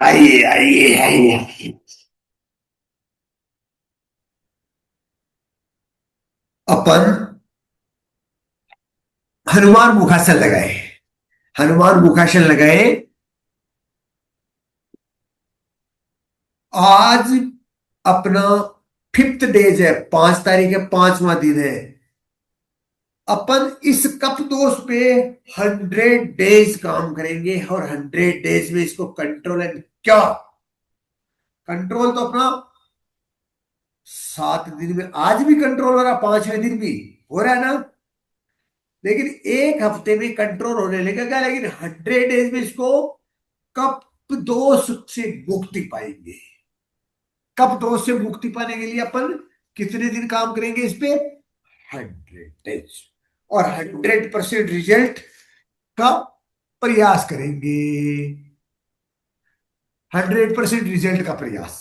आइए आइए आइए। अपन हनुमान मुखासन लगाए। हनुमान मुखासन लगाए। आज अपना 5th डेज है, 5 तारीख है, 5वां दिन है। अपन इस कप दोष पे 100 डेज काम करेंगे और 100 डेज में इसको कंट्रोल एंड क्या कंट्रोल तो अपना 7 दिन में आज भी कंट्रोल हो रहा, 5वें दिन भी हो रहा है ना। लेकिन एक हफ्ते में कंट्रोल होने लगेगा, लेकिन 100 डेज में इसको कप दोष से मुक्ति पाएंगे। कप दोष से मुक्ति पाने के लिए अपन कितने दिन काम करेंगे इस पे? 100 डेज। और 100% रिजल्ट का प्रयास करेंगे। 100% रिजल्ट का प्रयास।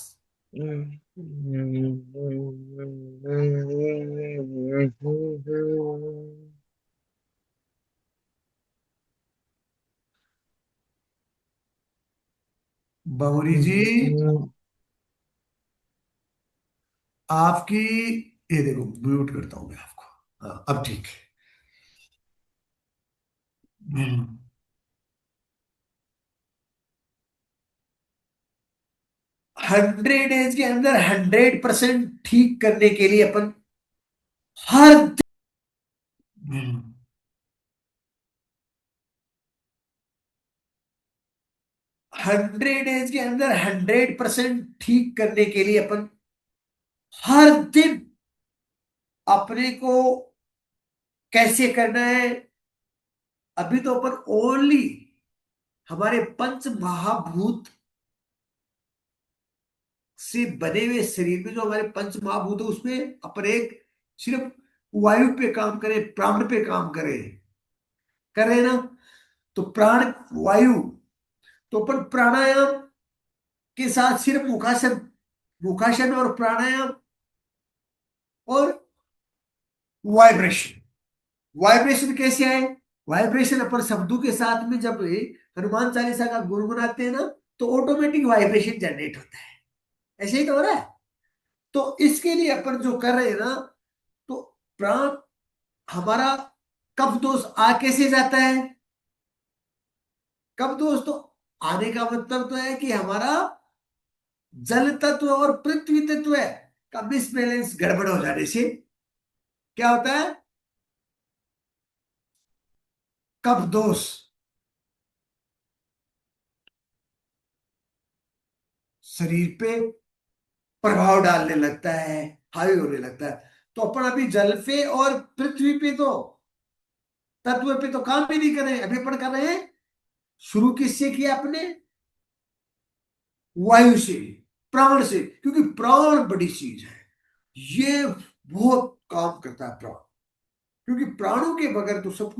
बबरी जी, आपकी ये देखो, म्यूट करता हूं मैं आपको। हाँ, अब ठीक है। 100 डेज के अंदर 100% ठीक करने के लिए अपन हर 100 डेज के अंदर 100% ठीक करने के लिए अपन हर दिन अपने को कैसे करना है? अभी तो अपन ओनली हमारे पंच महाभूत से बने हुए शरीर में, जो हमारे पंच महाभूत है उसमें अपन एक सिर्फ वायु पे काम करें, प्राण पे काम करें, कर रहे हैं ना। तो प्राण वायु, तो अपन प्राणायाम के साथ सिर्फ मुखासन, मुखासन और प्राणायाम और वाइब्रेशन। वाइब्रेशन कैसे आए? वाइब्रेशन अपन शब्दों के साथ में जब हनुमान चालीसा का गुनगुनाते हैं ना, तो ऑटोमेटिक वाइब्रेशन जनरेट होता है। ऐसे ही तो हो रहा है। तो इसके लिए अपन जो कर रहे हैं ना, तो प्राण हमारा कब दोष आ कैसे जाता है? कब दोष तो आने का मतलब तो है कि हमारा जल तत्व और पृथ्वी तत्व है का मिसबैलेंस, गड़बड़ हो जाने से क्या होता है? कब दोष शरीर पे प्रभाव डालने लगता है, हावी होने लगता है। तो अपन अभी जल पे और पृथ्वी पे तो तत्व पे तो काम ही नहीं कर रहे हैं। अभी अपन कर रहे हैं, शुरू किससे किया आपने? वायु से, प्राण से, क्योंकि प्राण बड़ी चीज है। ये बहुत काम करता है प्राण, क्योंकि प्राणों के बगैर तो सब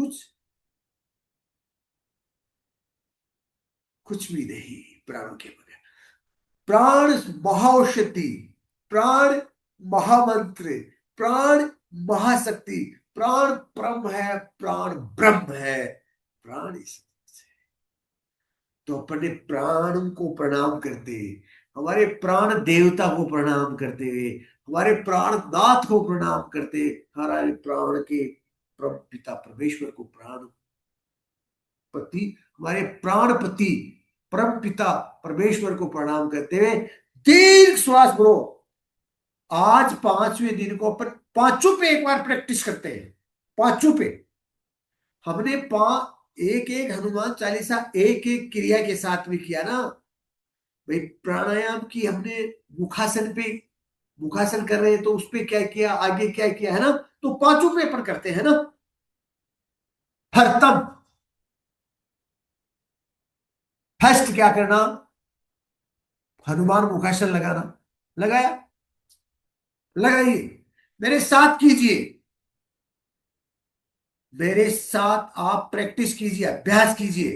कुछ भी नहीं। प्राणों के बगैर प्राण महाऔषधि, प्राण महामंत्र, प्राण महाशक्ति, प्राण परम है, प्राण ब्रह्म है। प्राण इस, तो अपने प्राण को प्रणाम करते, हमारे प्राण देवता को प्रणाम करते हुए, हमारे प्राणनाथ को प्रणाम करते, हमारे प्राण के परम पिता परमेश्वर को प्राण पति, हमारे प्राणपति परम पिता परमेश्वर को प्रणाम करते हुए दीर्घ श्वास भरो। आज 5वें दिन को अपन पांचों पे एक बार प्रैक्टिस करते हैं। पांचों पे हमने एक एक हनुमान चालीसा एक एक क्रिया के साथ में किया ना भाई। प्राणायाम की हमने मुखासन पे, मुखासन कर रहे हैं तो उस पे क्या किया, आगे क्या किया है ना। तो पांचों पे अपन करते हैं ना। हरतम फर्स्ट क्या करना? हनुमान मुखासन लगाना। लगाया? लगाइए, मेरे साथ कीजिए। मेरे साथ आप प्रैक्टिस कीजिए, अभ्यास कीजिए।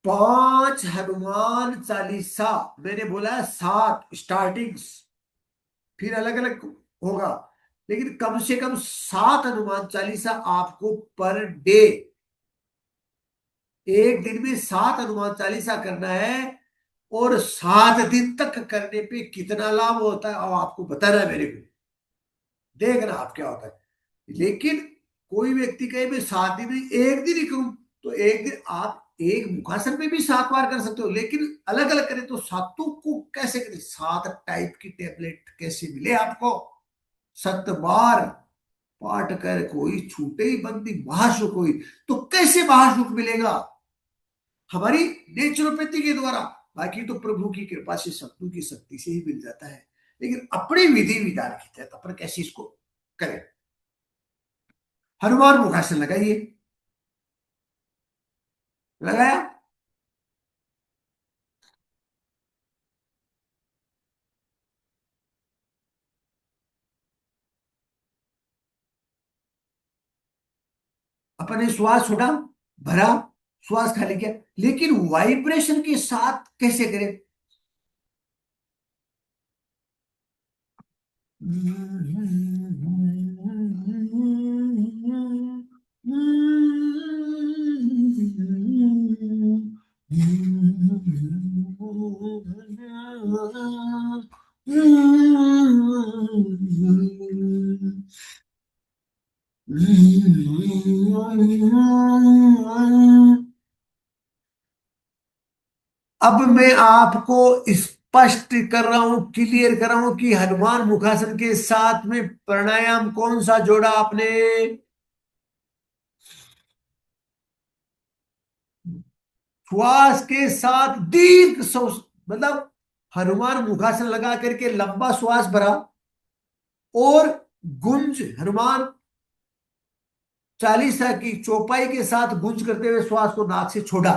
5 हनुमान चालीसा, मैंने बोला है 7 स्टार्टिंग्स, फिर अलग अलग होगा, लेकिन कम से कम 7 हनुमान चालीसा आपको पर डे एक दिन में 7 हनुमान चालीसा करना है, और 7 दिन तक करने पे कितना लाभ होता है अब आपको बताना है मेरे को। देखना आप क्या होता है। लेकिन कोई व्यक्ति कहे मैं 7 दिन में एक दिन ही करूं, तो एक दिन आप एक मुखासन में भी 7 बार कर सकते हो, लेकिन अलग अलग करें तो सातों को कैसे करें, 7 टाइप की टेबलेट कैसे मिले आपको। 7 बार पाठ कर कोई छूटे ही बंदी महासुख हुई। तो कैसे महासुख मिलेगा, हमारी नेचुरोपैथी के द्वारा। बाकी तो प्रभु की कृपा से सत्तू की शक्ति से ही मिल जाता है, लेकिन अपनी विधि विधान के तहत अपन कैसे इसको करें। हनुमान मुखासन लगाइए। लगाया। अपन ने श्वास छोड़ा, भरा, श्वास खाली किया, लेकिन वाइब्रेशन के साथ कैसे करें। अब मैं आपको स्पष्ट कर रहा हूं, क्लियर कर रहा हूं कि हनुमान मुखासन के साथ में प्राणायाम कौन सा जोड़ा आपने। श्वास के साथ दीर्घ श्वास, मतलब हनुमान मुखासन लगा करके लंबा श्वास भरा, और गुंज हनुमान चालीसा की चौपाई के साथ गुंज करते हुए श्वास को नाक से छोड़ा।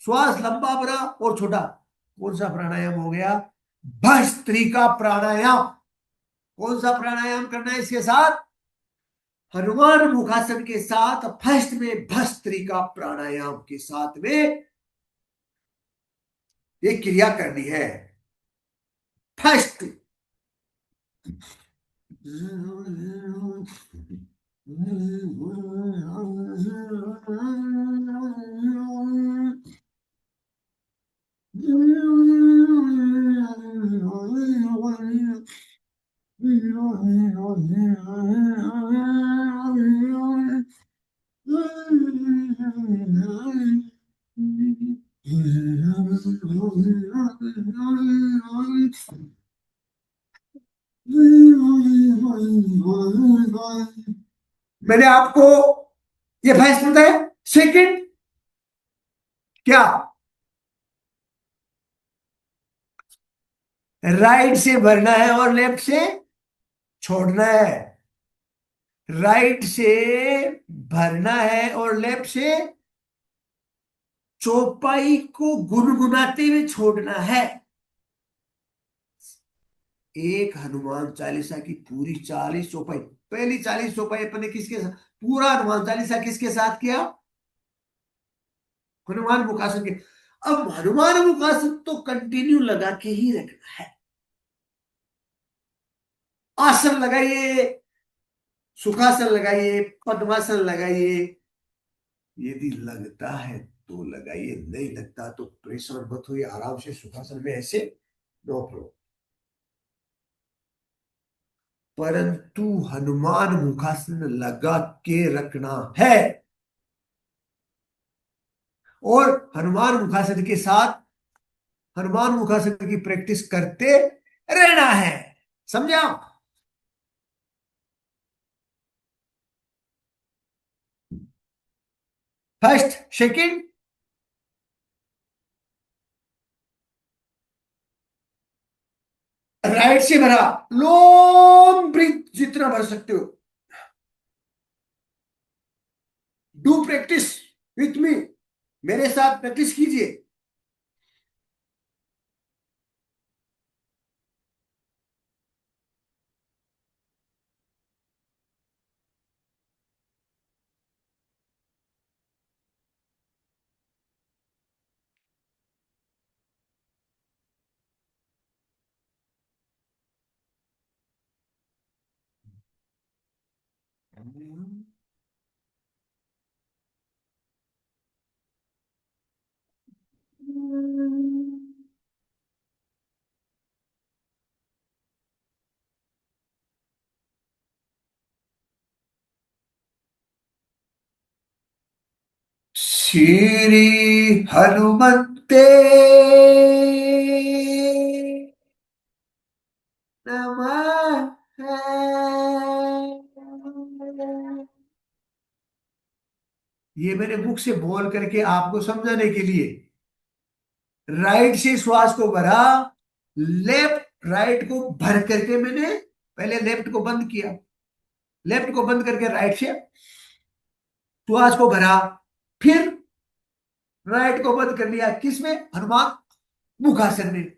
श्वास लंबा भरा और छोटा। कौन सा प्राणायाम हो गया, भस्त्रिका प्राणायाम। कौन सा प्राणायाम करना है इसके साथ, हनुमान मुखासन के साथ फर्स्ट में भस्त्रिका प्राणायाम के साथ में ये क्रिया करनी है। फर्स्ट मैंने आपको ये फैसला बताया। सेकंड क्या, राइट से भरना है और लेफ्ट से छोड़ना है। राइट से भरना है और लेफ्ट से चौपाई को गुनगुनाते हुए छोड़ना है। एक हनुमान चालीसा की पूरी 40 चौपाई, पहली 40 चौपाई अपने किसके साथ, पूरा हनुमान चालीसा किसके साथ किया, हनुमान मुखासन के। अब हनुमान मुखासन तो कंटिन्यू लगा के ही रखना है। आसन लगाइए, सुखासन लगाइए, पद्मासन लगाइए, यदि लगता है तो लगाइए, नहीं लगता तो प्रेशर मत होइए, आराम से सुखासन में ऐसे, नो प्रॉब्लम। परंतु हनुमान मुखासन लगा के रखना है, और हनुमान मुखासन के साथ हनुमान मुखासन की प्रैक्टिस करते रहना है। समझे आप। फर्स्ट, सेकंड, राइट से भरा, लॉन्ग ब्रीथ जितना भर सकते हो। डू प्रैक्टिस विथ मी, मेरे साथ प्रैक्टिस कीजिए। श्री हनुमते नमः। ये मैंने बुक से बोल करके आपको समझाने के लिए, राइट से श्वास को भरा, लेफ्ट राइट को भर करके मैंने पहले लेफ्ट को बंद किया, लेफ्ट को बंद करके राइट से श्वास को भरा, फिर राइट को बंद कर लिया, किसमें, हनुमान मुखासन में।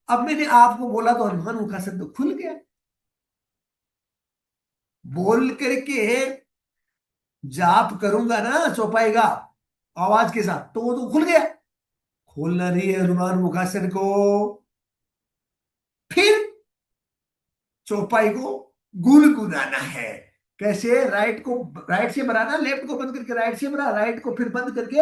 अब मैंने आपको बोला तो हनुमान मुखासन तो खुल गया, बोल करके जाप करूंगा ना चौपाई का आवाज के साथ, तो वो तो खुल गया। खोलना नहीं है हनुमान मुखासन को, फिर चौपाई को गुनगुनाना है। कैसे, राइट को राइट से बनाना, लेफ्ट को बंद करके राइट से बना, राइट को फिर बंद करके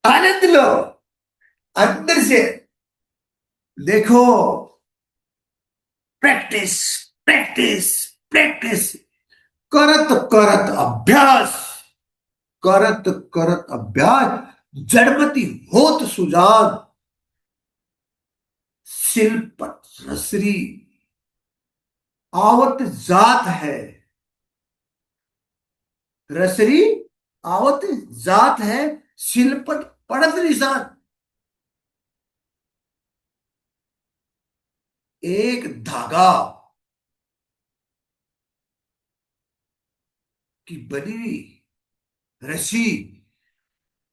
आनंद लो अंदर से। देखो, प्रैक्टिस प्रैक्टिस प्रैक्टिस, करत करत अभ्यास, करत करत अभ्यास, जड़मति होत सुजान, शिल्पत रसरी आवत जात है, रसरी आवत जात है, शिल्पत पड़त निशान। एक धागा की बनी हुई रस्सी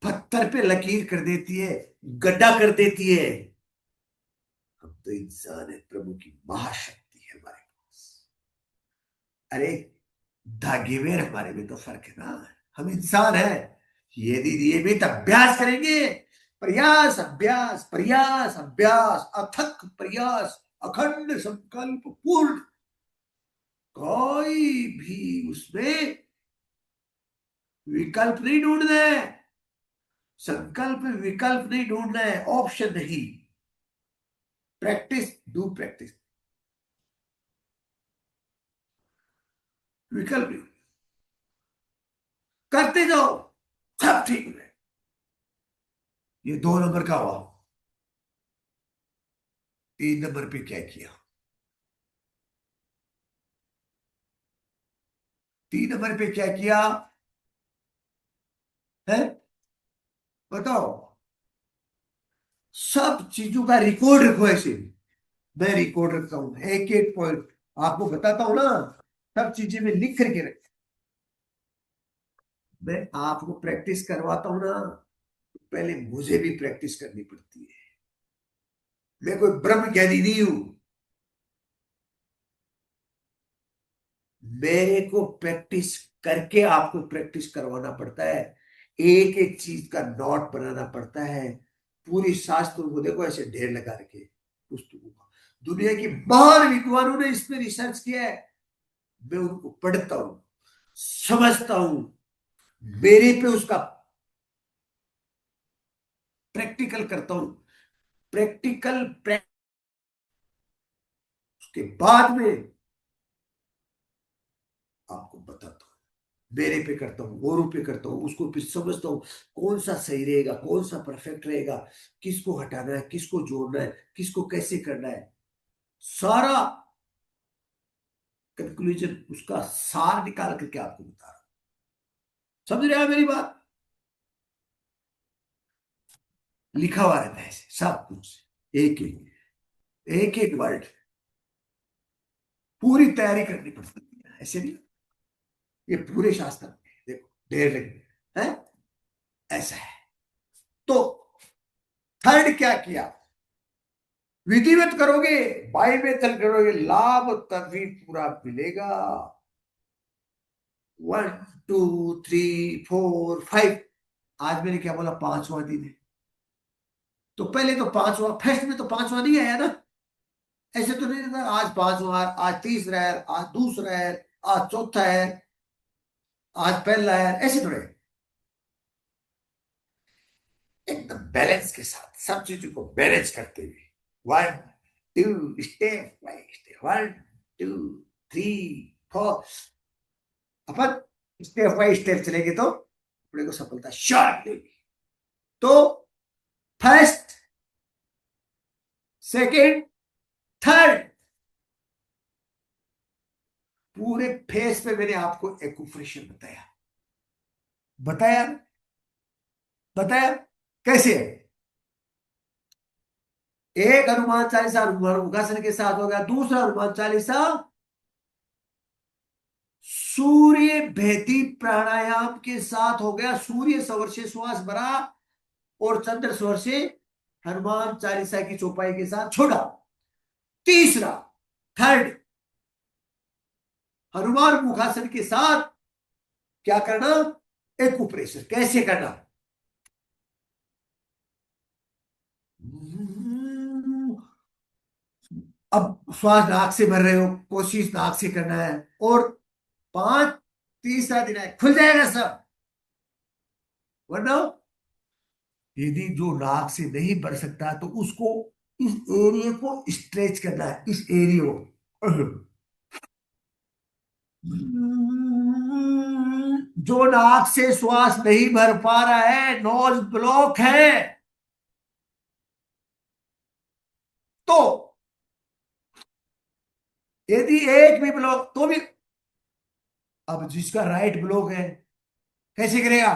पत्थर पे लकीर कर देती है, गड्ढा कर देती है। हम तो इंसान है, प्रभु की महाशक्ति है हमारे पास। अरे, धागे में और हमारे में तो फर्क है ना, हम इंसान है। यदि नियमित अभ्यास करेंगे, प्रयास अभ्यास प्रयास अभ्यास, अथक प्रयास, अखंड संकल्प पूर्ण, कोई भी उसमें विकल्प नहीं ढूंढना है, संकल्प में विकल्प नहीं ढूंढना है, ऑप्शन नहीं। प्रैक्टिस, डू प्रैक्टिस, विकल्प नहीं। करते जाओ, सब ठीक है। ये 2 नंबर का हुआ। 3 नंबर पे क्या किया? 3 नंबर पे क्या किया है? बताओ। सब चीजों का रिकॉर्ड रखो ऐसे। मैं रिकॉर्ड रखता हूं, एक एक पॉइंट आपको बताता हूं ना। सब चीजें मैं लिख करके रख। मैं आपको प्रैक्टिस करवाता हूं ना, पहले मुझे भी प्रैक्टिस करनी पड़ती है। मैं कोई ब्रह्म ज्ञानी नहीं हूं। मेरे को प्रैक्टिस करके आपको प्रैक्टिस करवाना पड़ता है। एक एक चीज का नोट बनाना पड़ता है। पूरी शास्त्रों को देखो ऐसे ढेर लगा रखे पुस्तकों का। दुनिया के महान विद्वानों ने इस पे रिसर्च किया है। मैं उनको पढ़ता हूं, समझता हूं, मेरे पे उसका प्रैक्टिकल करता हूं। प्रैक्टिकल उसके बाद में आपको बताता हूं। मेरे पे करता हूँ, औरों पे करता हूँ, उसको फिर समझता हूँ कौन सा सही रहेगा, कौन सा परफेक्ट रहेगा, किसको हटाना है, किसको जोड़ना है, किसको कैसे करना है। सारा कंक्लूजन, उसका सार निकाल करके आपको बता रहा हूं। समझ रहे हैं मेरी बात? लिखा हुआ रहता है ऐसे सब कुछ, एक एक एक वर्ड पूरी तैयारी करनी पड़ती है ऐसे नहीं। ये पूरे शास्त्र में देखो ढेर लगे हैं, ऐसा है। तो थर्ड क्या किया? विधिवत करोगे, बाई में चल करोगे, लाभ तभी पूरा मिलेगा। 1 2 3 4 5। आज मैंने क्या बोला? 5वां दिन है। तो पहले तो 5वां, फर्स्ट में तो 5वां नहीं आया ना। ऐसे तो नहीं रहता आज 5वां, आज तीसरा है, आज दूसरा है, आज चौथा है, आज पहला है, ऐसे थोड़े। एकदम बैलेंस के साथ सब चीजों को मैनेज करते हुए 1 2 step by step, 1 2 3 4। Upon step by step चलेंगे तो अपने को सफलता श्योर मिलेगी। तो फर्स्ट, सेकंड, थर्ड, पूरे फेस पे मैंने आपको एक्यूप्रेशर बताया। बताया, बताया कैसे है। एक हनुमान चालीसा हनुमान मुखासन के साथ हो गया, दूसरा हनुमान चालीसा सूर्य भेदी प्राणायाम के साथ हो गया। सूर्य सवर से श्वास भरा और चंद्र स्वर से हनुमान चालीसा की चौपाई के साथ छोड़ा। तीसरा, थर्ड, हनुमान मुखासन के साथ क्या करना? एक्यूप्रेशर कैसे करना? अब श्वास नाक से भर रहे हो, कोशिश नाक से करना है। और 5, तीसरा दिन है, खुल जाएगा सब। वरना यदि जो नाक से नहीं बढ़ सकता तो उसको इस एरिया को स्ट्रेच करना है, इस एरिया को। जो नाक से श्वास नहीं भर पा रहा है, नोज ब्लॉक है, तो यदि एक भी ब्लॉक तो भी, अब जिसका राइट ब्लॉक है कैसे करेगा?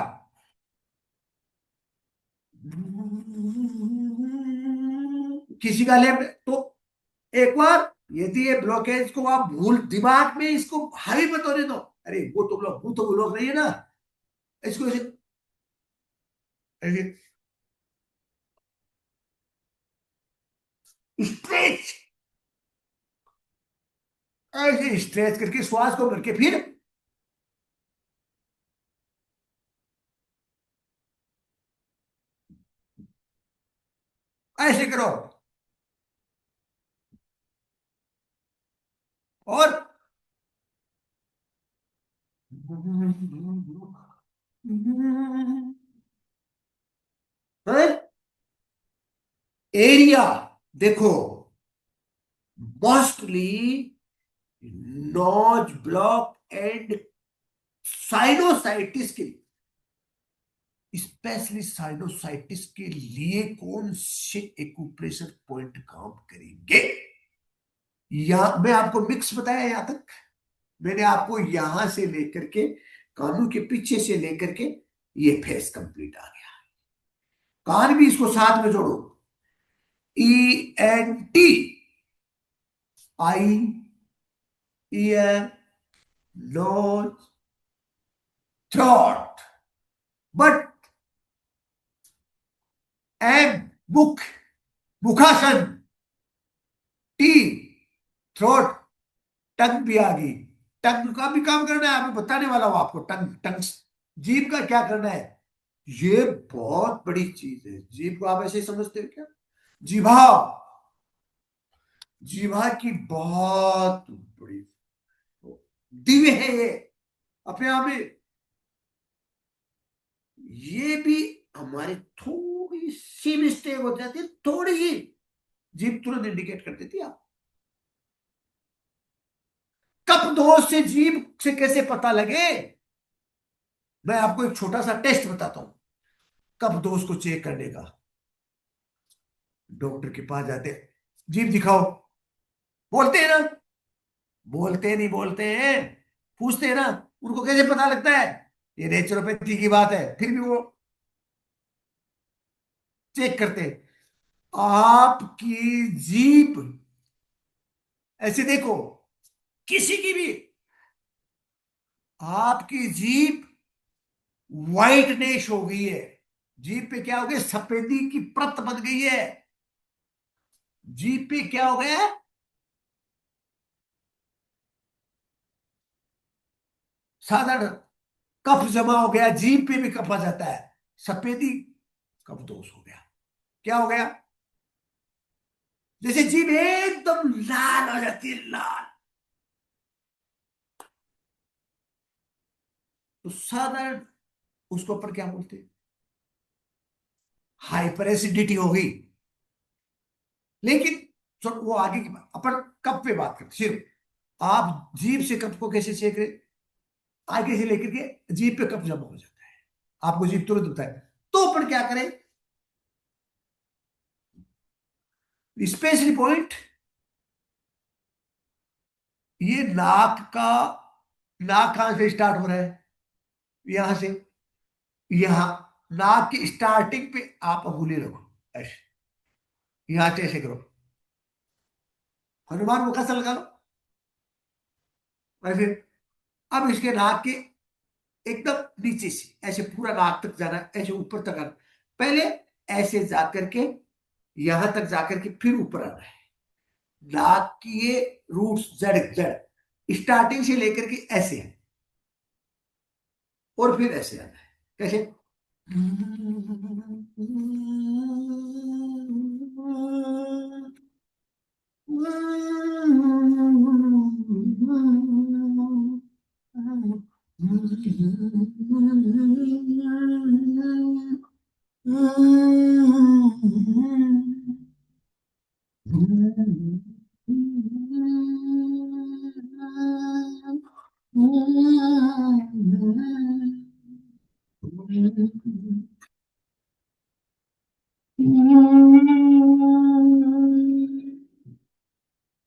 किसी का लेफ्ट तो। एक बार यदि ये ब्लॉकेज को आप भूल, दिमाग में इसको हावी मत होने दो। अरे वो तो ब्लॉक नहीं है ना। इसको ऐसे स्ट्रेच, ऐसे स्ट्रेच करके श्वास को करके फिर ऐसे करो। और एरिया देखो, मोस्टली नॉज ब्लॉक एंड साइनोसाइटिस के, स्पेशली साइनोसाइटिस के लिए कौन से एक्यूप्रेशर पॉइंट काम करेंगे? या मैं आपको मिक्स बताया यहां तक, मैंने आपको यहां से लेकर के कानों के पीछे से लेकर के ये फेस कंप्लीट आ गया। कान भी इसको साथ में जोड़ो, ENT, eye, ear, nose, throat, but M, मुख, मुखासन, टी, थ्रोट, टंग भी आ गई। टंग का भी काम करना है, अभी बताने वाला हूं आपको। टंग टंग जीभ का क्या करना है, ये बहुत बड़ी चीज है। जीभ को आप ऐसे ही समझते हो क्या? जीभा, जीभा की बहुत बड़ी दिव्य है ये अपने आप में। ये भी हमारी थोड़ी सी मिस्टेक हो जाती है, थोड़ी सी, जीभ तुरंत इंडिकेट कर देती है। आप कप दोष से जीभ से कैसे पता लगे, मैं आपको एक छोटा सा टेस्ट बताता हूं कप दोष को चेक करने का। डॉक्टर के पास जाते हैं, जीभ दिखाओ, बोलते हैं ना, बोलते नहीं बोलते हैं, पूछते हैं ना, उनको कैसे पता लगता है? ये नेचुरोपैथी की बात है, फिर भी वो चेक करते हैं। आपकी जीभ ऐसे देखो, किसी की भी, आपकी जीभ व्हाइटनेस हो गई है, जीभ पे क्या हो गया, सफेदी की परत बन गई है। जीभ पे क्या हो गया है, साधारण कफ जमा हो गया, जीभ पे भी कफ आ जाता है, सफेदी, कफ दोष हो गया। क्या हो गया, जैसे जीभ एकदम लाल हो जाती है, लाल, तो साधारण उसको ऊपर क्या बोलते हैं, हाइपर एसिडिटी हो गई। लेकिन वो आगे की बात, अपन कप पे बात करते सिर्फ। आप जीभ से कप को कैसे चेक करें, आगे से लेकर के जीभ पे कप जमा हो जाता है, आपको जीभ तुरंत होता है। तो अपन क्या करें, स्पेशली पॉइंट, ये नाक का, नाक कहां से स्टार्ट हो रहा है, यहां से, यहां, नाक की स्टार्टिंग पे आप उंगली रखो, ऐसे, यहां से ऐसे करो, हनुमान मुखा से लगा लो ऐसे। अब इसके नाक के एकदम नीचे से ऐसे पूरा नाक तक जाना है, ऐसे ऊपर तक आना, पहले ऐसे जाकर के, यहां तक जाकर के फिर ऊपर आना है। नाक की ये रूट्स, जड़ जड़ स्टार्टिंग से लेकर के ऐसे है, और फिर ऐसे आना है, कैसे,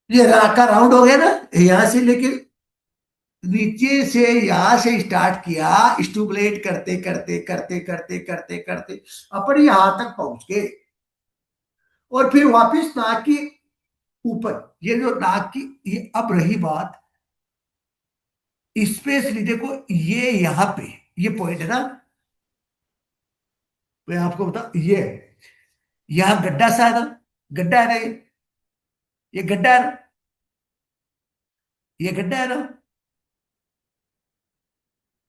ये राका राउंड हो गया ना, यहां से लेके नीचे से, यहां से स्टार्ट किया, स्टूबलेट करते करते करते करते करते करते अपन यहां तक पहुंच गए, और फिर वापस नाक की ऊपर, ये जो नाक की, ये अब रही बात, स्पेशली देखो, ये यहां पे, ये पॉइंट है ना, मैं आपको बता, ये यहां गड्ढा सा है ना, गड्ढा है ना, ये गड्ढा है ना, ये गड्ढा है ना,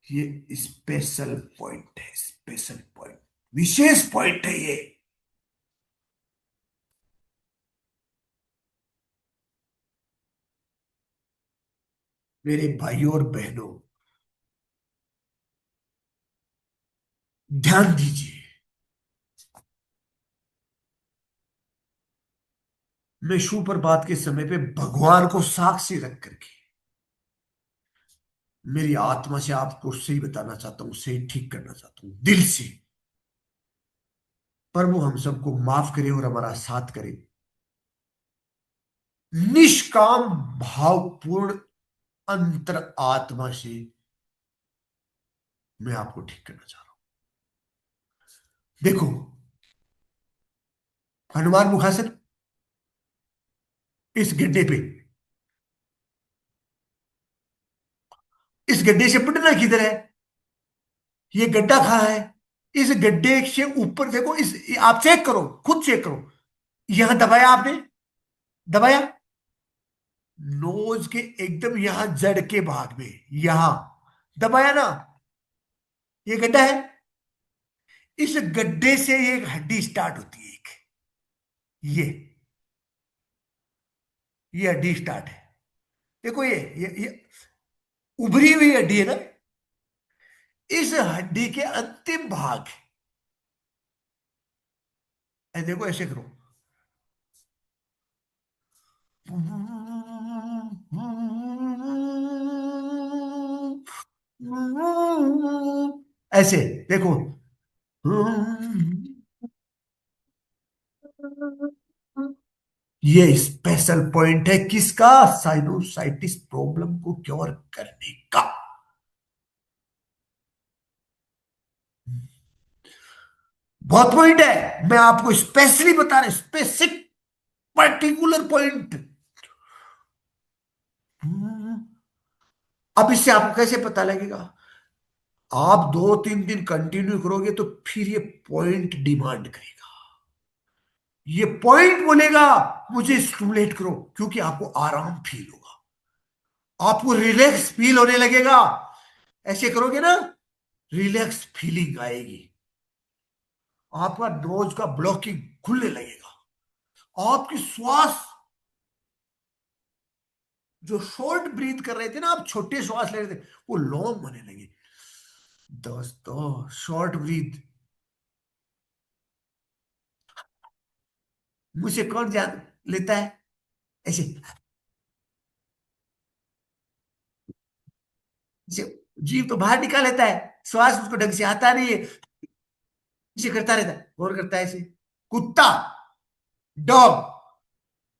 ये स्पेशल पॉइंट है, स्पेशल पॉइंट, विशेष पॉइंट है ये। मेरे भाइयों और बहनों, ध्यान दीजिए, मैं सुप्रभात के समय पे भगवान को साक्षी रख करके मेरी आत्मा से आपको सही बताना चाहता हूं, सही ठीक करना चाहता हूं दिल से। प्रभु हम सबको माफ करे और हमारा साथ करे। निष्काम भावपूर्ण अंतर आत्मा से मैं आपको ठीक करना चाह रहा हूं। देखो, हनुमान मुखासन इस गड्ढे पे, इस गड्ढे से पटना किधर है? ये गड्ढा कहाँ है? इस गड्ढे से ऊपर देखो, इस आप चेक करो, खुद चेक करो। यहां दबाया आपने, दबाया नोज के एकदम यहां जड़ के भाग में, यहां दबाया ना, ये गड्ढा है। इस गड्ढे से एक हड्डी स्टार्ट होती है, एक ये ये हड्डी स्टार्ट है। देखो ये उभरी हुई हड्डी है ना। इस हड्डी के अंतिम भाग, देखो ऐसे करो, ऐसे देखो। ये स्पेशल पॉइंट है किसका? साइनोसाइटिस प्रॉब्लम को क्योर करने का। बहुत पॉइंट है, मैं आपको स्पेशली बता रहा, स्पेसिफिक पर्टिकुलर पॉइंट। अब इससे आपको कैसे पता लगेगा? आप 2-3 दिन कंटिन्यू करोगे तो फिर ये पॉइंट डिमांड करेगा, ये पॉइंट बोलेगा मुझे स्टिमुलेट करो, क्योंकि आपको आराम फील होगा, आपको रिलैक्स फील होने लगेगा। ऐसे करोगे ना, रिलैक्स फीलिंग आएगी, आपका नोज का ब्लॉकिंग खुलने लगेगा, आपकी श्वास, जो शॉर्ट ब्रीथ कर रहे थे ना, आप छोटे श्वास ले रहे थे, वो लॉन्ग होने लगे। दोस्तों, शॉर्ट ब्रीथ मुझे कौन जान लेता है? ऐसे ऐसे जीव तो बाहर निकाल लेता है, श्वास उसको ढंग से आता नहीं है, इसे करता रहता है, गौर करता है ऐसे। कुत्ता, डॉग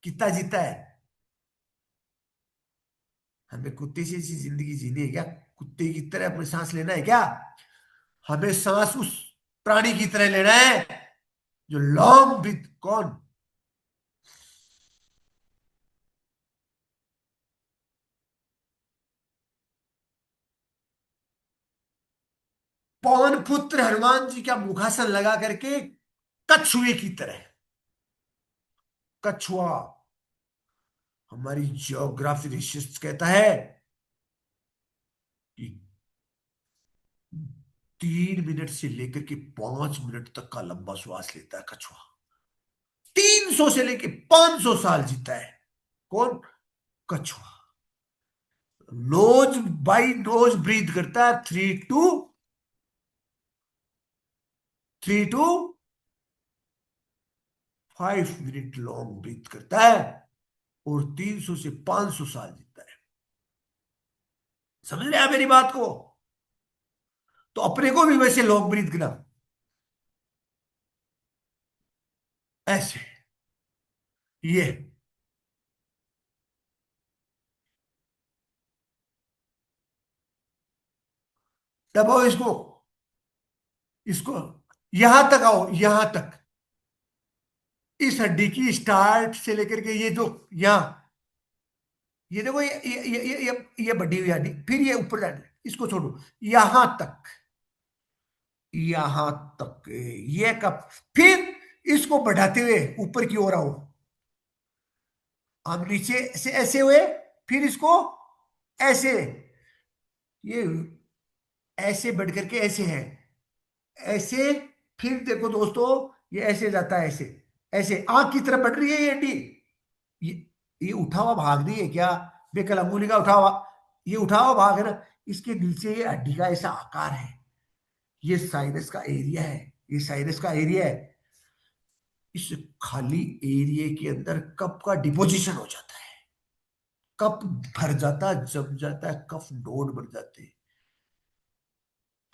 कितना जीता है? हमें कुत्ते से ऐसी जिंदगी जीनी है क्या? कुत्ते की तरह अपनी सांस लेना है क्या? हमें सांस उस प्राणी की तरह लेना है जो लॉन्ग ब्रीथ। कौन? पवन पुत्र हनुमान जी का मुखासन लगा करके कछुए की तरह, कछुआ, हमारी जियोग्राफी रिसर्च कहता है कि 3 मिनट से लेकर के 5 मिनट तक का लंबा श्वास लेता है कछुआ। 300 से लेकर 500 साल जीता है। कौन? कछुआ। नोज बाई नोज ब्रीथ करता है, 3 to 5 मिनट लॉन्ग ब्रीथ करता है, और 300 से 500 साल जीता है। समझ रहे आप मेरी बात को? तो अपने को भी वैसे लॉन्ग ब्रीथ करना, ऐसे, ये दबाओ इसको, इसको यहां तक आओ, यहां तक, इस हड्डी की स्टार्ट से लेकर के ये जो यहां, ये देखो, ये बढ़ी हुई हड्डी, फिर ये ऊपर जाने, इसको छोड़ो, यहां तक, यहां तक, ये कब, फिर इसको बढ़ाते हुए ऊपर की ओर आओ, हम नीचे से ऐसे हुए, फिर इसको ऐसे, ये ऐसे बढ़ करके ऐसे है, ऐसे, फिर देखो दोस्तों, ये ऐसे जाता है, ऐसे ऐसे आंख की तरफ बढ़ रही है ये हड्डी। ये ये उठा हुआ भाग नहीं है क्या? बेकल अंगुली का उठा हुआ, ये उठा हुआ भाग है ना, इसके नीचे ये हड्डी का ऐसा आकार है, ये साइनस का एरिया है, ये साइनस का एरिया है, इस खाली एरिया के अंदर कप का डिपोजिशन हो जाता है, कप भर जाता, जम जाता है, कफ नोड बन जाते हैं।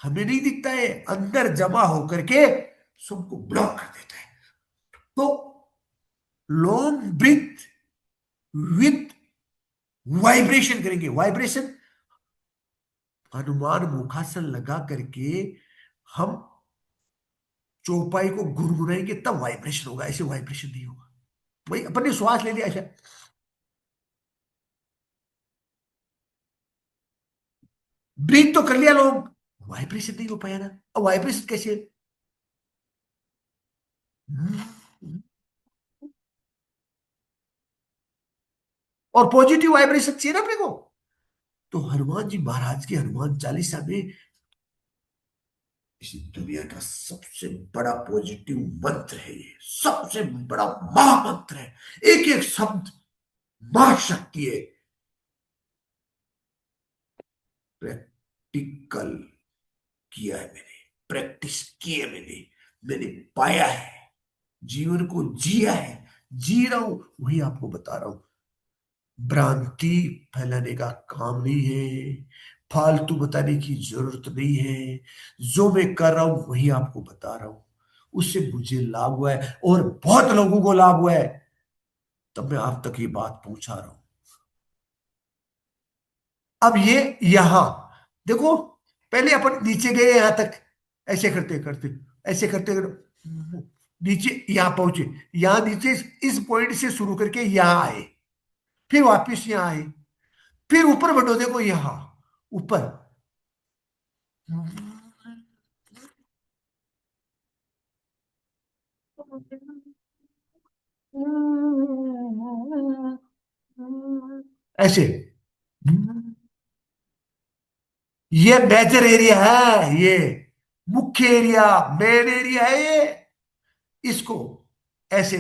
हमें नहीं दिखता है, अंदर जमा होकर के सबको ब्लॉक कर देता है। तो लॉन्ग ब्रीथ विथ वाइब्रेशन करेंगे, वाइब्रेशन, हनुमान मुखासन लगा करके हम चौपाई को गुनगुनाएंगे तब वाइब्रेशन होगा, ऐसे वाइब्रेशन नहीं होगा। भाई अपन ने श्वास ले लिया, अच्छा, ब्रीथ तो कर लिया लोग, वाइब्रेशन नहीं हो पाया ना। अब वाइब्रेशन कैसे? और पॉजिटिव वाइब्रेशन चाहिए ना अपने को। तो हनुमान जी महाराज की हनुमान चालीसा में इस दुनिया का सबसे बड़ा पॉजिटिव मंत्र है, ये सबसे बड़ा महामंत्र है। एक एक शब्द महाशक्ति है। प्रैक्टिकल किया है मैंने, प्रैक्टिस की है मैंने, मैंने पाया है, जीवन को जिया है, जी रहा हूं, वही आपको बता रहा हूं। भ्रांति फैलाने का काम नहीं है, फालतू बताने की जरूरत नहीं है। जो मैं कर रहा हूं वही आपको बता रहा हूं, उससे मुझे लाभ हुआ है और बहुत लोगों को लाभ हुआ है, तब मैं आप तक ये बात पहुंचा रहा हूं। अब ये यहां देखो, पहले अपन नीचे गए यहां तक, ऐसे करते करते, ऐसे करते करते नीचे यहां पहुंचे, यहां नीचे इस पॉइंट से शुरू करके यहां आए, फिर वापिस यहां आए, फिर ऊपर बढ़ो, देखो यहां ऊपर, ऐसे, ये मेजर एरिया है, ये मुख्य एरिया, मेन एरिया है ये। इसको ऐसे,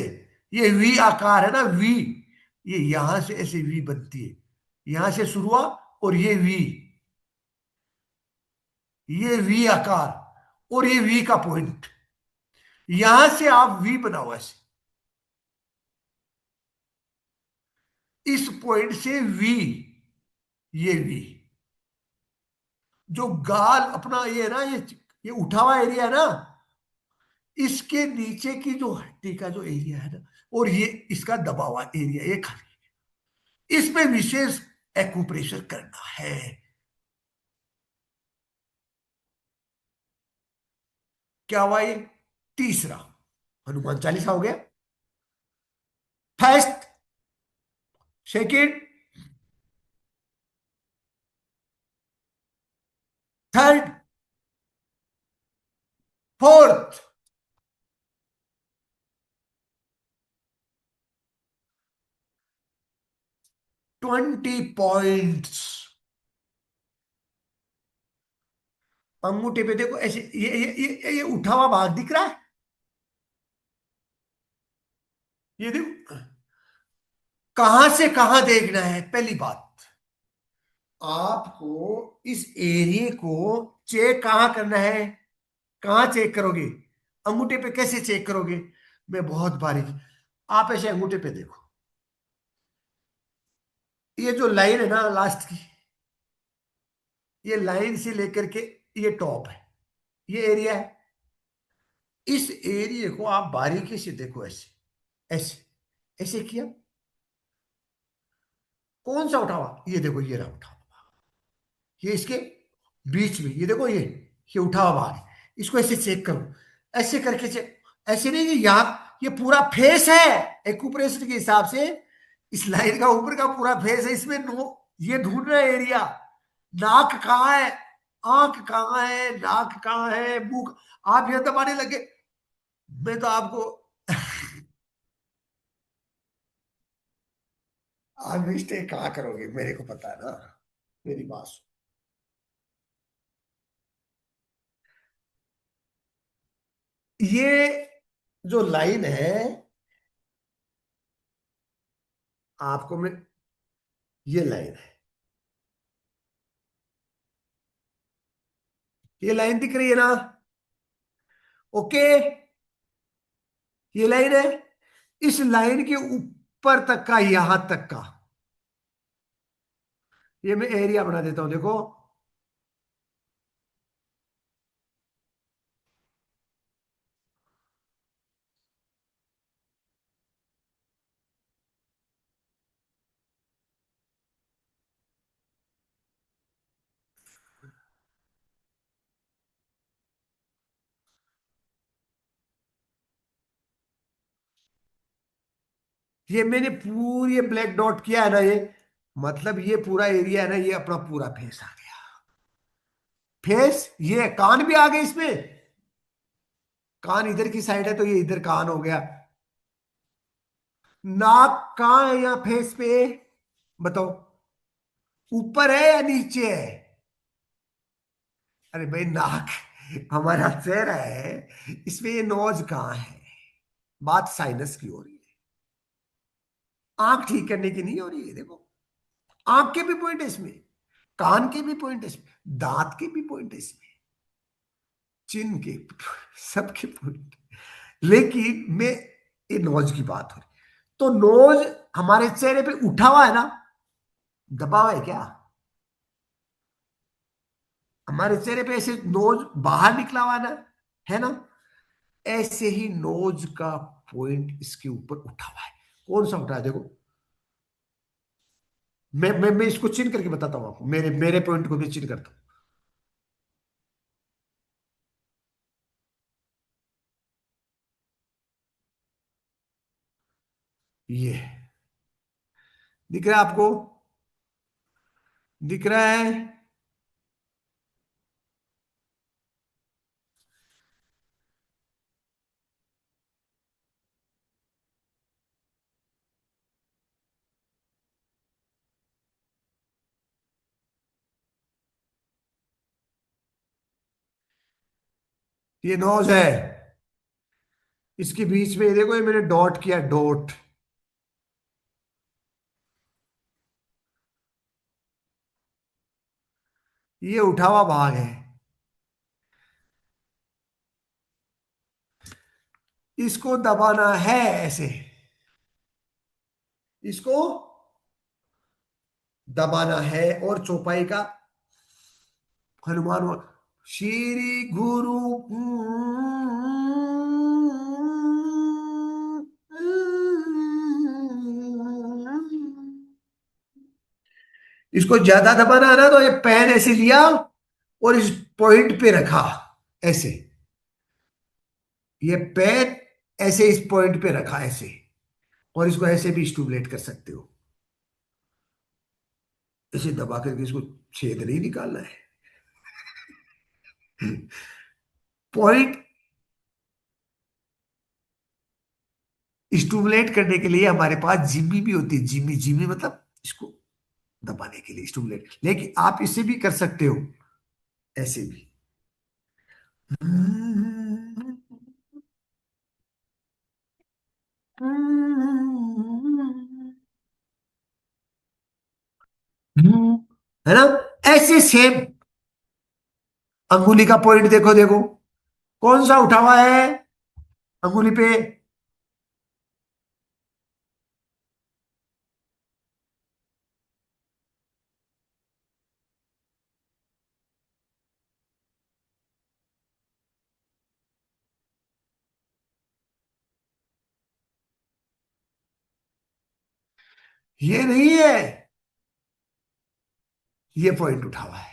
ये वी आकार है ना, वी, ये यहां से ऐसे वी बनती है, यहां से शुरू हुआ और ये वी, ये वी आकार और ये वी का पॉइंट, यहां से आप वी बनाओ ऐसे, इस पॉइंट से वी, ये वी, जो गाल अपना ये है ना, ये उठा हुआ एरिया है ना, इसके नीचे की जो हड्डी का जो एरिया है ना, और ये इसका दबा हुआ एरिया, ये खाली, इसमें विशेष एक्यूप्रेशर करना है। क्या हुआ ये? तीसरा हनुमान चालीसा हो गया। First, second, third, fourth, 20 points. अंगूठे पे देखो ऐसे, ये उठा हुआ भाग दिख रहा है, ये देखो, कहां से कहां देखना है पहली बात, आपको इस एरिया को चेक कहां करना है, कहां चेक करोगे, अंगूठे पे कैसे चेक करोगे? मैं बहुत बारीक, आप ऐसे अंगूठे पे देखो, ये जो लाइन है ना लास्ट की, ये लाइन से लेकर के ये टॉप है, ये एरिया है। इस एरिया को आप बारीकी से देखो, ऐसे ऐसे, ऐसे किया, कौन सा उठावा, ये देखो ये रहा उठावा, ये इसके बीच में, ये देखो ये उठावा भाग है। इसको ऐसे चेक करो, ऐसे करके चेक, ऐसे नहीं कि यहाँ ये पूरा फेस है, एक्यूप्रेशर के हिसाब से इस लाइन का ऊपर का पूरा फेस है, इसमें नो, ये ढूंढ रहा है एरिया, नाक कहाँ है, आंख कहाँ है, नाक कहाँ है, मुंह, आप ये दबाने लगे, मैं तो आपको आप मिस्टेक कहाँ करोगे, मेरे को पता है ना, मेरी बात ये जो लाइन है, आपको मैं, ये लाइन है, ये लाइन दिख रही है ना, ओके। ये लाइन है, इस लाइन के ऊपर तक का, यहां तक का, ये मैं एरिया बना देता हूं, देखो। ये मैंने पूरी ये ब्लैक डॉट किया है ना, ये मतलब ये पूरा एरिया है ना, ये अपना पूरा फेस आ गया। फेस, ये कान भी आ गए इसमें। कान इधर की साइड है तो ये इधर कान हो गया। नाक कहाँ है यहाँ फेस पे, बताओ, ऊपर है या नीचे है? अरे भाई, नाक हमारा चेहरा है, इसमें ये नोज कहाँ है? बात साइनस की हो रही है, आंख ठीक करने की नहीं हो रही है। देखो, आंख के भी पॉइंट है इसमें, कान के भी पॉइंट है इसमें, दांत के भी पॉइंट है इसमें, चिन्ह के, सबके पॉइंट। लेकिन मैं, ये नोज की बात हो रही, तो नोज हमारे चेहरे पे उठा हुआ है ना, दबा हुआ है क्या? हमारे चेहरे पे ऐसे नोज बाहर निकला हुआ है ना, है ना? ऐसे ही नोज का पॉइंट इसके ऊपर उठा हुआ है। कौन सा उठा है, देखो। मैं इसको चिन्ह करके बताता हूं आपको, मेरे मेरे पॉइंट को भी चिन्ह करता हूं। ये दिख रहा है आपको? दिख रहा है? ये नोज है, इसके बीच में ये देखो, ये मैंने डॉट किया, डॉट। ये उठा हुआ भाग है, इसको दबाना है ऐसे, इसको दबाना है, और चौपाई का हनुमान श्री गुरु, इसको ज्यादा दबाना है ना, तो ये पेन ऐसे लिया और इस पॉइंट पे रखा, ऐसे। ये पेन ऐसे इस पॉइंट पे रखा, ऐसे। और इसको ऐसे भी स्टूबलेट कर सकते हो, ऐसे दबा करके इसको छेद नहीं निकालना है। पॉइंट स्टूमुलेट करने के लिए हमारे पास जिमी भी होती है, जिमी, जिमी मतलब इसको दबाने के लिए स्टूमुलेट, लेकिन आप इससे भी कर सकते हो, ऐसे भी। है ना? ऐसे सेम अंगुली का पॉइंट देखो, देखो कौन सा उठा हुआ है अंगुली पे। ये नहीं है, ये पॉइंट उठा हुआ है,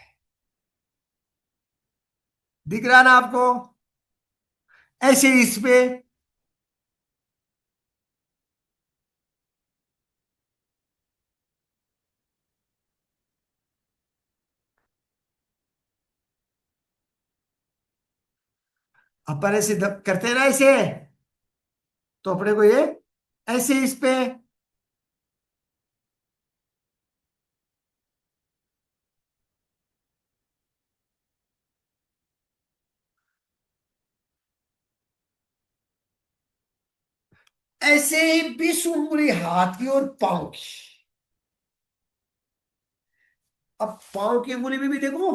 दिख रहा ना आपको? ऐसे इस पे, अपन ऐसे करते हैं ना ऐसे, तो अपने को ये ऐसे इस पे, ऐसे ही 20 उंगली हाथ की और पांव की। अब पांव की अंगुली में भी देखो,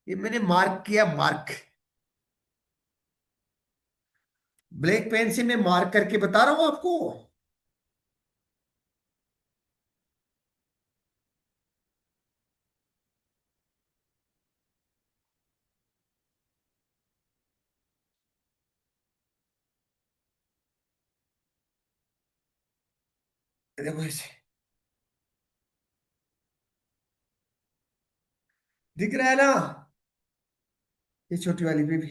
ये मैंने मार्क किया, मार्क। ब्लैक पेन से मैं मार्क करके बता रहा हूं आपको। देखो ऐसे दिख रहा है ना, ये छोटी वाली पे भी।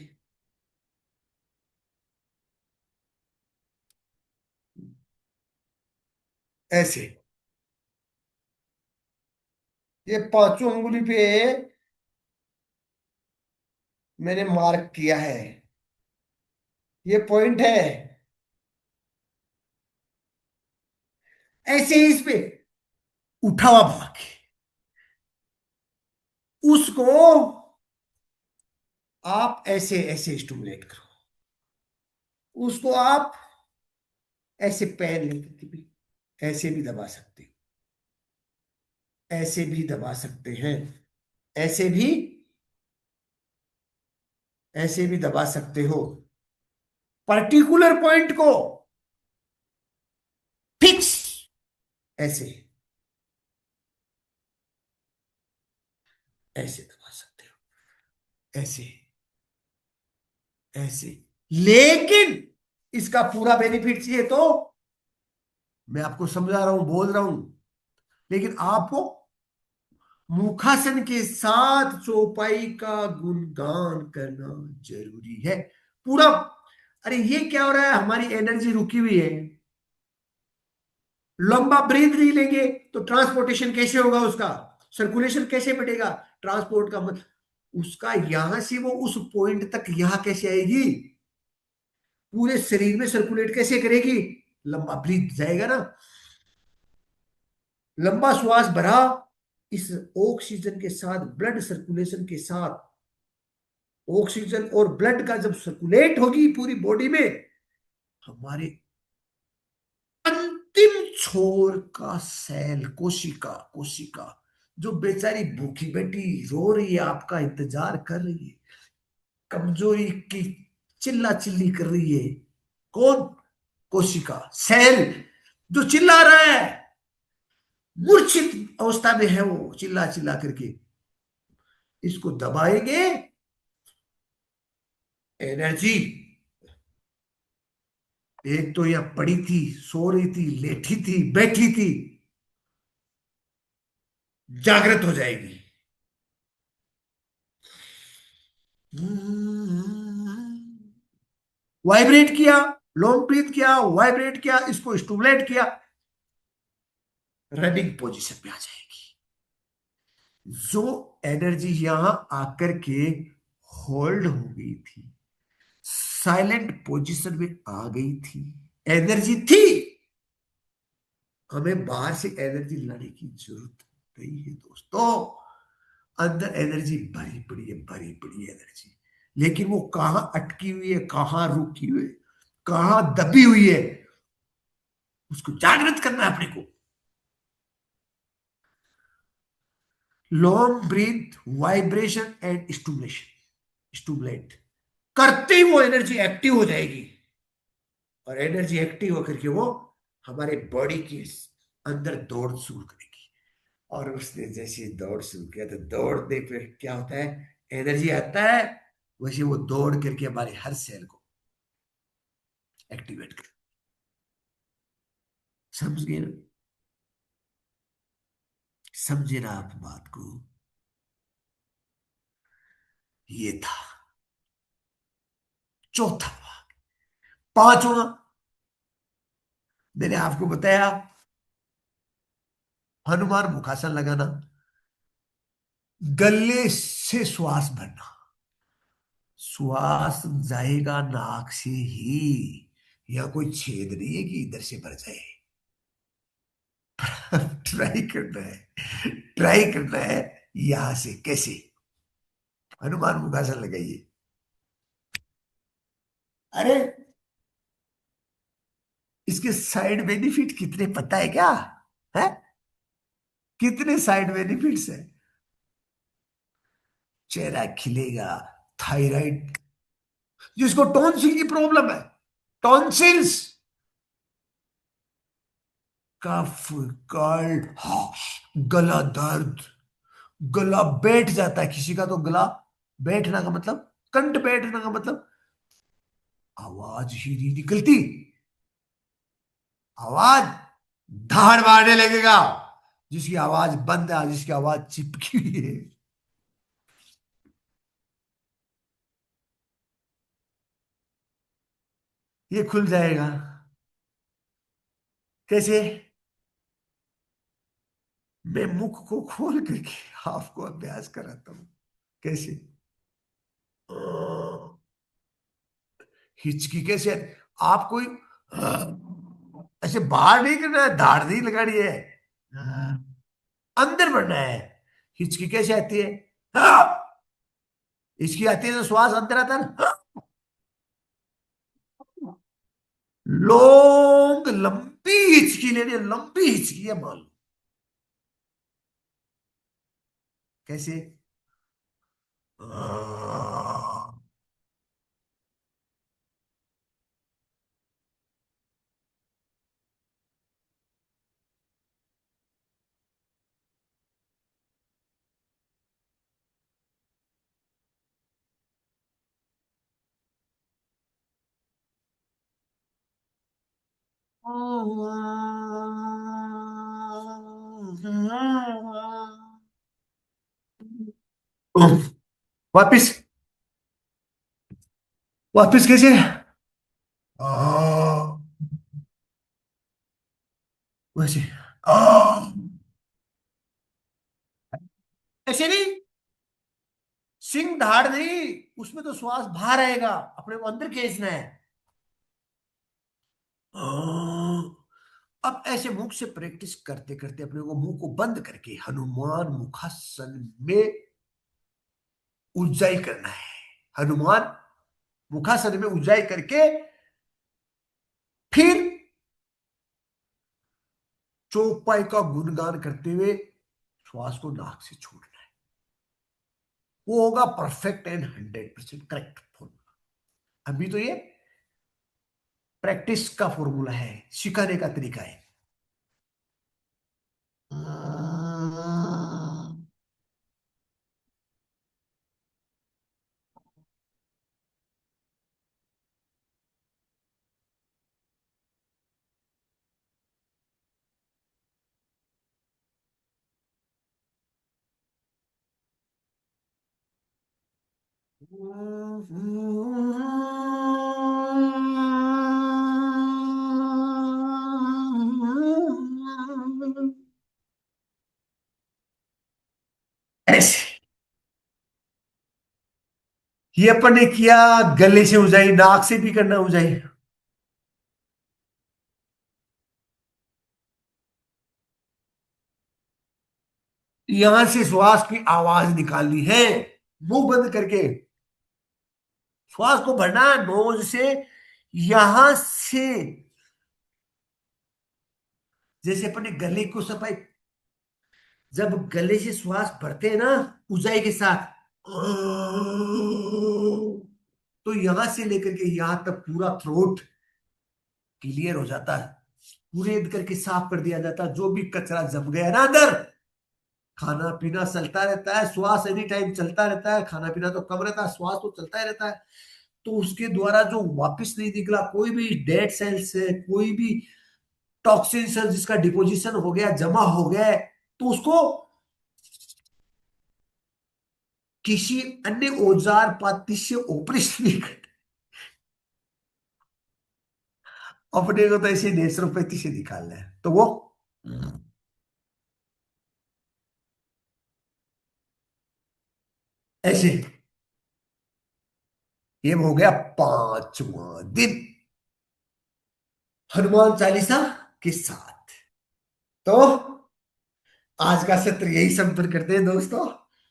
ऐसे ये पांचों उंगली पे मैंने मार्क किया है, ये पॉइंट है। ऐसे ही इस पे उठा हुआ भाग, उसको आप ऐसे ऐसे स्टिमुलेट करो, उसको आप ऐसे पैर लेकर के भी ऐसे भी दबा सकते हो, ऐसे भी दबा सकते हैं, ऐसे भी, ऐसे भी दबा सकते हो। पर्टिकुलर पॉइंट को फिक्स ऐसे, ऐसे दबा सकते हो, ऐसे, ऐसे। लेकिन इसका पूरा बेनिफिट चाहिए तो मैं आपको समझा रहा हूं, बोल रहा हूं, लेकिन आपको मुखासन के साथ चौपाई का गुणगान करना जरूरी है पूरा। अरे ये क्या हो रहा है, हमारी एनर्जी रुकी हुई है, लंबा ब्रीथ नहीं लेंगे तो ट्रांसपोर्टेशन कैसे होगा, उसका सर्कुलेशन कैसे बढ़ेगा, ट्रांसपोर्ट का उसका यहां से वो उस पॉइंट तक यहां कैसे आएगी, पूरे शरीर में सर्कुलेट कैसे करेगी, लंबा ब्रीथ जाएगा ना, लंबा श्वास भरा, इस ऑक्सीजन के साथ, ब्लड सर्कुलेशन के साथ, ऑक्सीजन और ब्लड का जब सर्कुलेट होगी पूरी बॉडी में, हमारे अंतिम छोर का सेल, कोशिका, कोशिका जो बेचारी भूखी बैठी रो रही है, आपका इंतजार कर रही है, कमजोरी की चिल्ला चिल्ली कर रही है, कौन, कोशिका, सेल जो चिल्ला रहा है, मूर्छित अवस्था में है वो, चिल्ला चिल्ला करके, इसको दबाएंगे, एनर्जी, एक तो यह पड़ी थी, सो रही थी, लेटी थी, बैठी थी, जागृत हो जाएगी। वाइब्रेट किया, लॉन्ग ब्रीथ किया, वाइब्रेट किया, इसको स्टूमुलेट किया, रनिंग पोजीशन में आ जाएगी। जो एनर्जी यहां आकर के होल्ड हो गई थी, साइलेंट पोजीशन में आ गई थी, एनर्जी थी, हमें बाहर से एनर्जी लाने की जरूरत नहीं है दोस्तों। अंदर एनर्जी भरी पड़ी एनर्जी, लेकिन वो कहां अटकी हुई है, कहां रुकी हुई है, कहां दबी हुई है, उसको जागृत करना है अपने को। Long breath, vibration and stimulation, stimulate करते ही वो एनर्जी एक्टिव हो जाएगी, और एनर्जी एक्टिव होकर के वो हमारे बॉडी के अंदर दौड़ शुरू करेगी। और उसने जैसे दौड़ शुरू किया तो दौड़ने पे क्या होता है, एनर्जी आता है, वैसे वो दौड़ करके हमारे हर सेल को एक्टिवेट कर, समझ गए ना, समझे ना आप बात को। ये था चौथा भाग। पांचवा मैंने आपको बताया, हनुमान मुखासन लगाना, गले से श्वास भरना, श्वास जाएगा नाक से ही, या कोई छेद नहीं है कि इधर से भर जाए। ट्राई करना है, ट्राई करना है, यहां से कैसे, हनुमान मुखासन लगाइए। अरे इसके साइड बेनिफिट कितने पता है क्या, है, कितने साइड बेनिफिट्स है। चेहरा खिलेगा। थायराइड, जिसको टॉन्सिल की प्रॉब्लम है, टॉन्सिल्स, कफ, कोल्ड, गला दर्द, गला बैठ जाता है किसी का, तो गला बैठना का मतलब, कंठ बैठना का मतलब आवाज ही नहीं निकलती, आवाज धाड़ मारने लगेगा। जिसकी आवाज बंद है, जिसकी आवाज चिपकी हुई है, ये खुल जाएगा। कैसे? मैं मुख को खोल करके आपको अभ्यास कराता हूं। कैसे? हिचकी कैसे? आप कोई ऐसे बाहर नहीं करना है, धाड़ नहीं लगानी है, अंदर बढ़ना है। हिचकी कैसे आती है? हिचकी आती है तो श्वास अंदर आता है ना, लॉन्ग लंबी हिचकी लेनी है, लंबी हिचकी है, मान लो। कैसे? वापिस, वापिस कैसे? वैसे ऐसे नहीं, सिंह धाड़ नहीं, उसमें तो श्वास बाहर आएगा, अपने को अंदर खींचना है। अब ऐसे मुख से प्रैक्टिस करते करते अपने को मुंह को बंद करके हनुमान मुखासन में उज्जाई करना है। हनुमान मुखासन में उज्जाई करके फिर चौपाई का गुणगान करते हुए श्वास को नाक से छोड़ना है। वो होगा परफेक्ट एंड 100% करेक्ट फॉर्मूला। अभी तो ये प्रैक्टिस का फॉर्मूला है, सिखाने का तरीका है। ऐसे ये अपन ने किया, गले से उजाई, नाक से भी करना उजाई। यहां से श्वास की आवाज निकालनी है, मुंह बंद करके श्वास को भरना नोज से, यहां से। जैसे अपने गले को सफाई, जब गले से श्वास भरते हैं ना ऊंचाई के साथ, तो यहां से लेकर के यहां तक पूरा थ्रोट क्लियर हो जाता है, पूरे करके साफ कर दिया जाता है। जो भी कचरा जम गया ना अंदर, खाना पीना चलता रहता है, श्वास एनी टाइम चलता रहता है, खाना पीना तो कम रहता है, श्वास तो चलता ही रहता है। तो उसके द्वारा जो वापस नहीं निकला कोई भी डेड सेल्स है, कोई भी टॉक्सिन है जिसका डिपोजिशन हो गया, जमा हो गया है, तो उसको किसी अन्य औजार पाती से ऑपरेशन नहीं करते, अपने को तो ऐसे नेचुरोपैथी से निकालना है, तो वो ऐसे। ये हो गया 5वां दिन हनुमान चालीसा के साथ। तो आज का सत्र यही संपन्न करते हैं दोस्तों।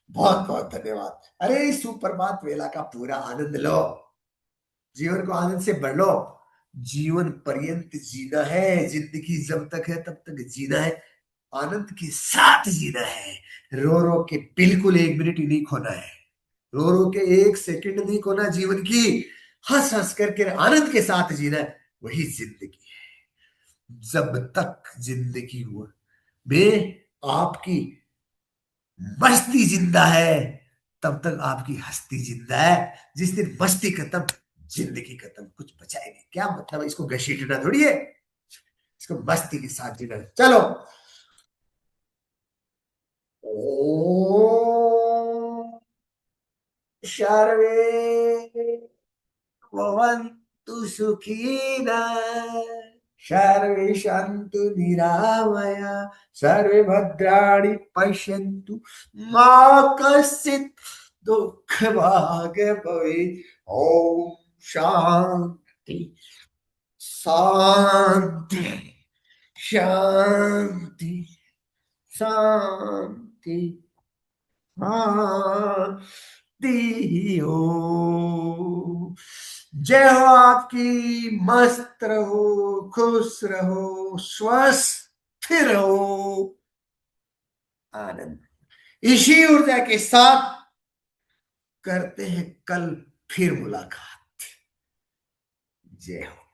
बहुत बहुत धन्यवाद। अरे इस सुप्रभात वेला का पूरा आनंद लो, जीवन को आनंद से भर लो। जीवन पर्यंत जीना है, जिंदगी जब तक है तब तक जीना है, आनंद के साथ जीना है, रो रो के बिल्कुल 1 मिनट ही नहीं खोना है। रो रो के एक सेकंड नहीं खोना जीवन की, हंस हंस करके आनंद के साथ जीना, वही जिंदगी है। जब तक जिंदगी हुआ में आपकी मस्ती जिंदा है, तब तक आपकी हस्ती जिंदा है। जिस दिन मस्ती खत्म, जिंदगी खत्म, कुछ बचा ही नहीं। क्या मतलब है, इसको घसीटना थोड़ी है, इसको मस्ती के साथ जीना है। चलो, ओ सर्वे भवन्तु सुखिनः, सर्वे सन्तु निरामया, सर्वे भद्राणि पश्यन्तु, मा कश्चित् दुःखभाग् भवेत्। ओम शांति शांति शांति शांति शांति हो। जय हो आपकी, मस्त रहो, खुश रहो, स्वस्थ रहो, आनंद। इसी ऊर्जा के साथ करते हैं कल फिर मुलाकात। जय हो।